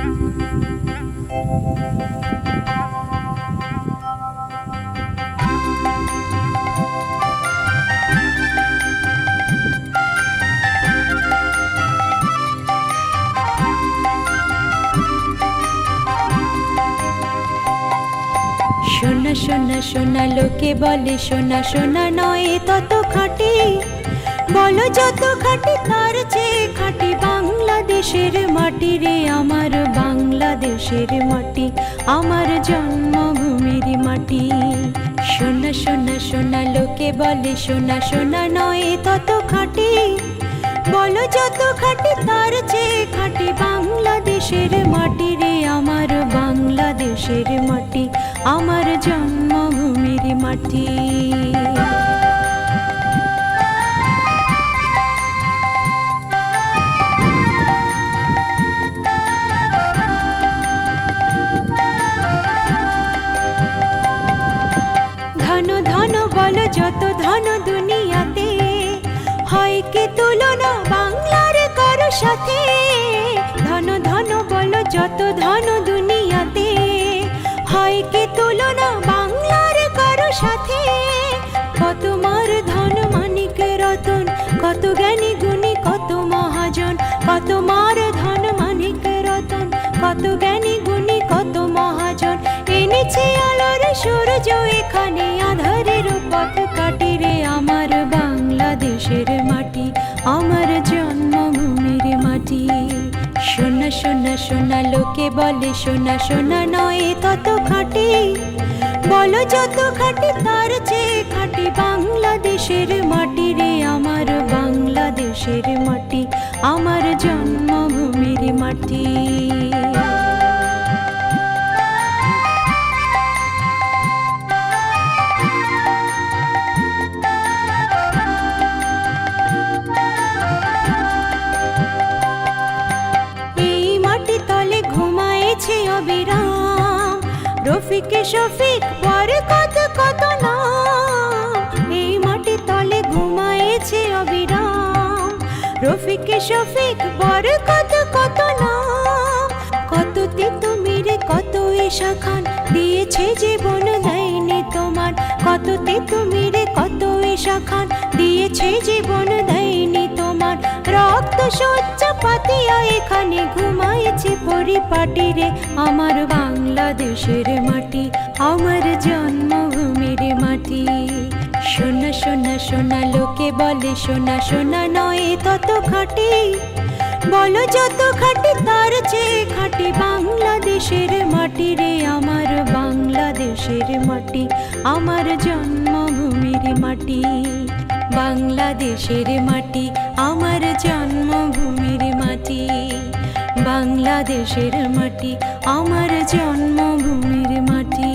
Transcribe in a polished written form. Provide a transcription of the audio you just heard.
সোনা সোনা সোনা লোকে বলে সোনা সোনা নয় তত খাঁটি, বলো যত খাঁটি তার চেয়ে খাঁটি বাংলাদেশের মাটি রে আমার বাংলাদেশের মাটি, আমার জন্মভূমির মাটি। সোনা সোনা সোনা লোকে বলে সোনা সোনা নয় তত খাঁটি, বলো যত খাঁটি তার চেয়ে খাঁটি বাংলাদেশের মাটি রে আমার বাংলাদেশের মাটি, আমার জন্মভূমির মাটি। ধন ধন বলো যত ধন দুনিয়াতে, হয় কি তুলনা বাংলার কারো সাথে? ধন ধন বলো যত ধন দুনিয়াতে, হয় কি তুলনা বাংলার কারো সাথে? কত মার ধন মানিক রতন, কত জ্ঞানী গুণী কত মহাজন, কত মার ধন মানিক রতন, কত জ্ঞানী গুণী কত মহাজন, এনেছে আলোর সূর্য এখানে আধারের পথ কাটি রে আমার বাংলাদেশের মাটি, আমার জন্মভূমির মাটি। সোনা সোনা সোনা লোকে বলে সোনা সোনা নয় তত খাঁটি, বলো যত খাঁটি তার চেয়ে খাঁটি বাংলাদেশের মাটি রে আমার বাংলাদেশের মাটি, আমার জন্মভূমির মাটি। অবিরাম রফিক শফিক বরকত কত নাম, এই মাটি তলে ঘুমায়েছে অবিরাম রফিক শফিক বরকত কত নাম। কত তিতুমির কত ঈশা খান দিয়েছে জীবন দেয়নি তোমার, কত তিতুমির কত ঈশা খান দিয়েছে জীবন দেয়নি তোমার। রক্ত শয্যা পাতিয়া এখানে ঘুমায়েছে পরিপাটি রে আমার বাংলাদেশের মাটি, আমার জন্মভূমির মাটি। সোনা সোনা সোনা লোকে বলে সোনা সোনা নয় তত খাঁটি, বলো যত খাঁটি তার চেয়ে খাঁটি বাংলাদেশের মাটি রে আমার বাংলাদেশের মাটি, আমার জন্মভূমির মাটি। বাংলাদেশের মাটি আমার জন্মভূমির মাটি, বাংলাদেশের মাটি আমার জন্মভূমির মাটি।